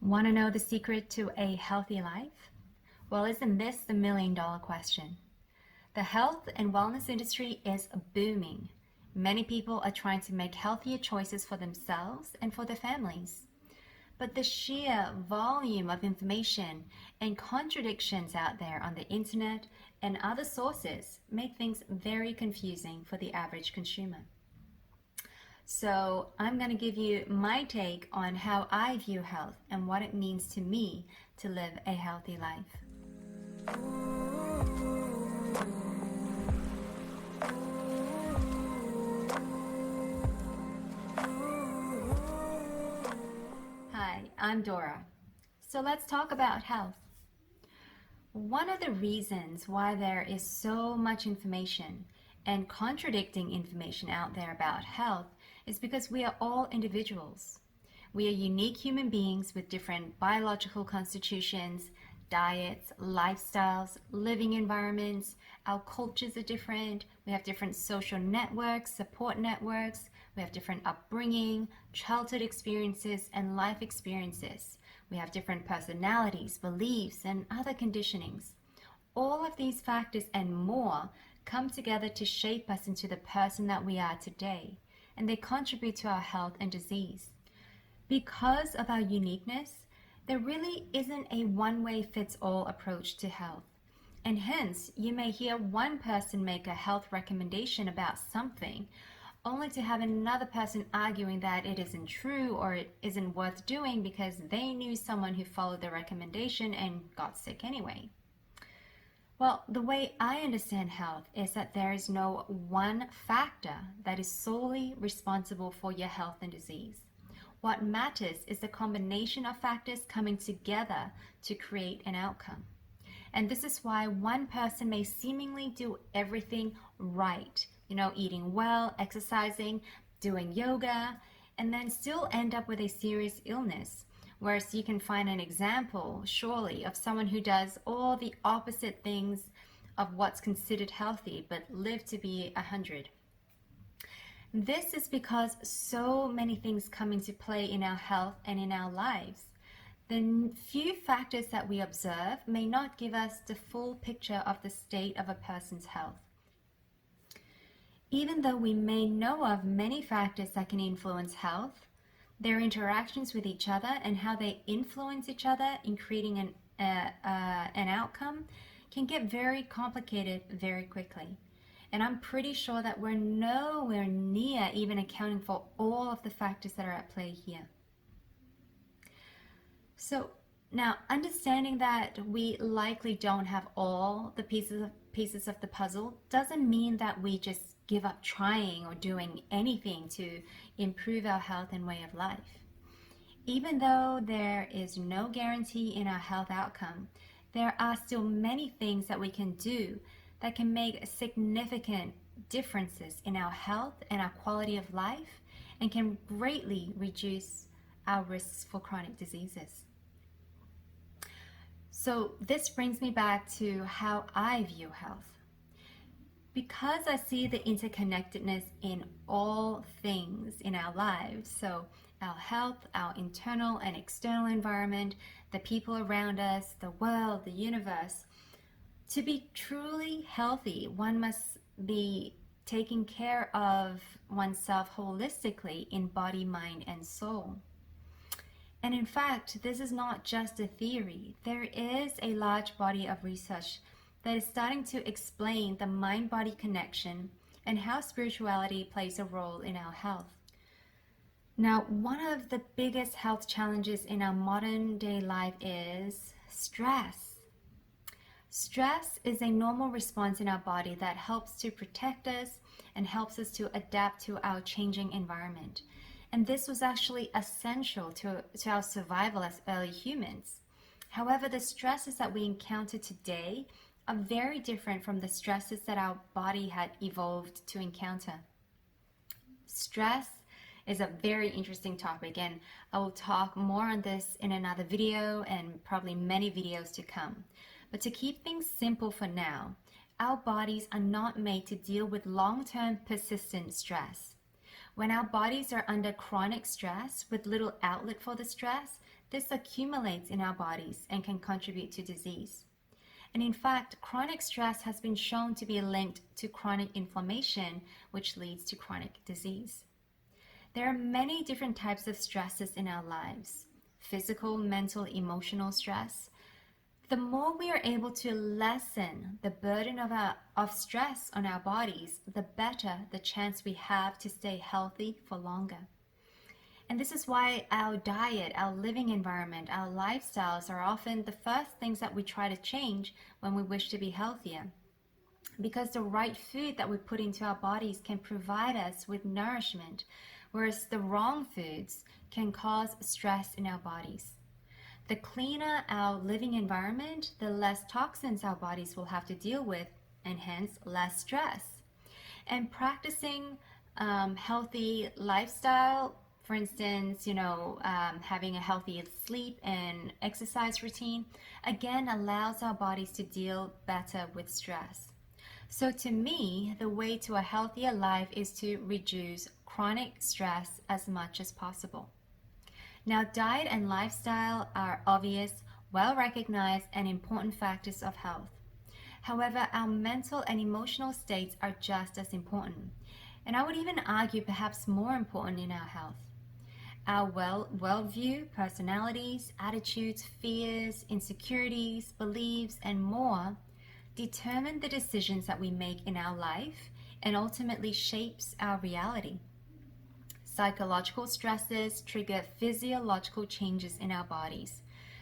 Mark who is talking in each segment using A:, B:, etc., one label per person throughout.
A: Want to know the secret to a healthy life? Well, isn't this the million-dollar question? The health and wellness industry is booming. Many people are trying to make healthier choices for themselves and for their families. But the sheer volume of information and contradictions out there on the internet and other sources make things very confusing for the average consumer. So I'm going to give you my take on how I view health and what it means to me to live a healthy life. Hi, I'm Dora. So let's talk about health. One of the reasons why there is so much information and contradicting information out there about health is because we are all individuals. We are unique human beings with different biological constitutions, diets, lifestyles, living environments. Our cultures are different. We have different social networks, support networks. We have different upbringing, childhood experiences, and life experiences. We have different personalities, beliefs, and other conditionings. All of these factors and more come together to shape us into the person that we are today, and they contribute to our health and disease. Because of our uniqueness, there really isn't a one-way-fits-all approach to health. And hence, you may hear one person make a health recommendation about something, only to have another person arguing that it isn't true or it isn't worth doing because they knew someone who followed the recommendation and got sick anyway. Well, the way I understand health is that there is no one factor that is solely responsible for your health and disease. What matters is the combination of factors coming together to create an outcome. And this is why one person may seemingly do everything right, eating well, exercising, doing yoga, and then still end up with a serious illness. Whereas you can find an example, surely, of someone who does all the opposite things of what's considered healthy, but live to be 100. This is because so many things come into play in our health and in our lives. The few factors that we observe may not give us the full picture of the state of a person's health. Even though we may know of many factors that can influence health, their interactions with each other and how they influence each other in creating an outcome can get very complicated very quickly. And I'm pretty sure that we're nowhere near even accounting for all of the factors that are at play here. So now, understanding that we likely don't have all the pieces of the puzzle doesn't mean that we just give up trying or doing anything to improve our health and way of life. Even though there is no guarantee in our health outcome, there are still many things that we can do that can make significant differences in our health and our quality of life and can greatly reduce our risks for chronic diseases. So this brings me back to how I view health. Because I see the interconnectedness in all things in our lives, so our health, our internal and external environment, the people around us, the world, the universe, to be truly healthy, one must be taking care of oneself holistically in body, mind, and soul. And in fact, this is not just a theory. There is a large body of research that is starting to explain the mind-body connection and how spirituality plays a role in our health. Now, one of the biggest health challenges in our modern day life is stress. Stress is a normal response in our body that helps to protect us and helps us to adapt to our changing environment. And this was actually essential to our survival as early humans. However, the stresses that we encounter today are very different from the stresses that our body had evolved to encounter. Stress is a very interesting topic, and I will talk more on this in another video and probably many videos to come. But to keep things simple for now, our bodies are not made to deal with long-term persistent stress. When our bodies are under chronic stress with little outlet for the stress, this accumulates in our bodies and can contribute to disease. And in fact, chronic stress has been shown to be linked to chronic inflammation, which leads to chronic disease. There are many different types of stresses in our lives: physical, mental, emotional stress. The more we are able to lessen the burden of stress on our bodies, the better the chance we have to stay healthy for longer. And this is why our diet, our living environment, our lifestyles are often the first things that we try to change when we wish to be healthier. Because the right food that we put into our bodies can provide us with nourishment, whereas the wrong foods can cause stress in our bodies. The cleaner our living environment, the less toxins our bodies will have to deal with, and hence less stress. And practicing healthy lifestyle, for instance, having a healthy sleep and exercise routine, again allows our bodies to deal better with stress. So to me, the way to a healthier life is to reduce chronic stress as much as possible. Now, diet and lifestyle are obvious, well-recognized, and important factors of health. However, our mental and emotional states are just as important, and I would even argue perhaps more important in our health. Our worldview, personalities, attitudes, fears, insecurities, beliefs, and more determine the decisions that we make in our life and ultimately shapes our reality. Psychological stresses trigger physiological changes in our bodies,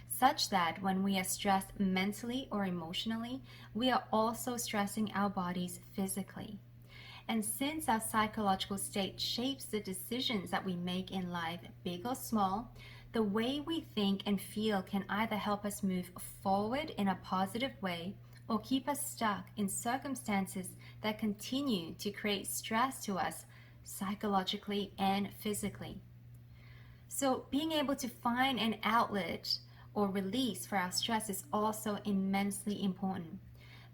A: such that when we are stressed mentally or emotionally, we are also stressing our bodies physically. And since our psychological state shapes the decisions that we make in life, big or small, the way we think and feel can either help us move forward in a positive way or keep us stuck in circumstances that continue to create stress to us psychologically and physically. So being able to find an outlet or release for our stress is also immensely important.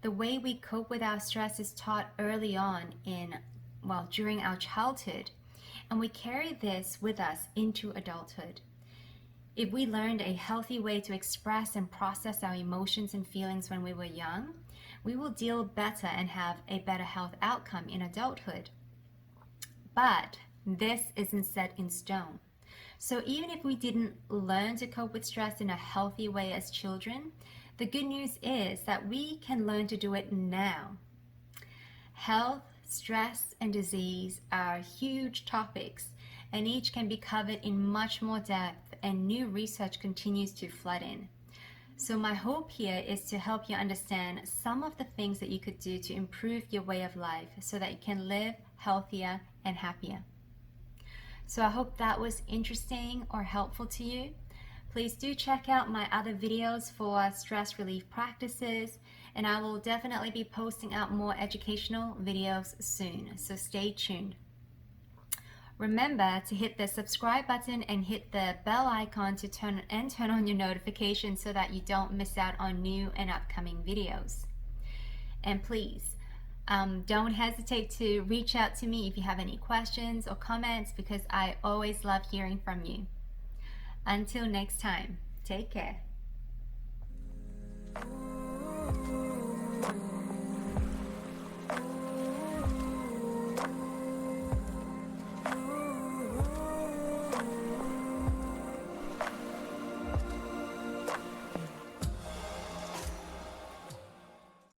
A: The way we cope with our stress is taught early on during our childhood, and we carry this with us into adulthood. If we learned a healthy way to express and process our emotions and feelings when we were young, we will deal better and have a better health outcome in adulthood. But this isn't set in stone. So even if we didn't learn to cope with stress in a healthy way as children, the good news is that we can learn to do it now. Health, stress, and disease are huge topics, and each can be covered in much more depth, and new research continues to flood in. So my hope here is to help you understand some of the things that you could do to improve your way of life so that you can live healthier and happier. So I hope that was interesting or helpful to you. Please do check out my other videos for stress relief practices, and I will definitely be posting out more educational videos soon, so stay tuned. Remember to hit the subscribe button and hit the bell icon to turn on your notifications so that you don't miss out on new and upcoming videos. And please, don't hesitate to reach out to me if you have any questions or comments, because I always love hearing from you. Until next time, take care.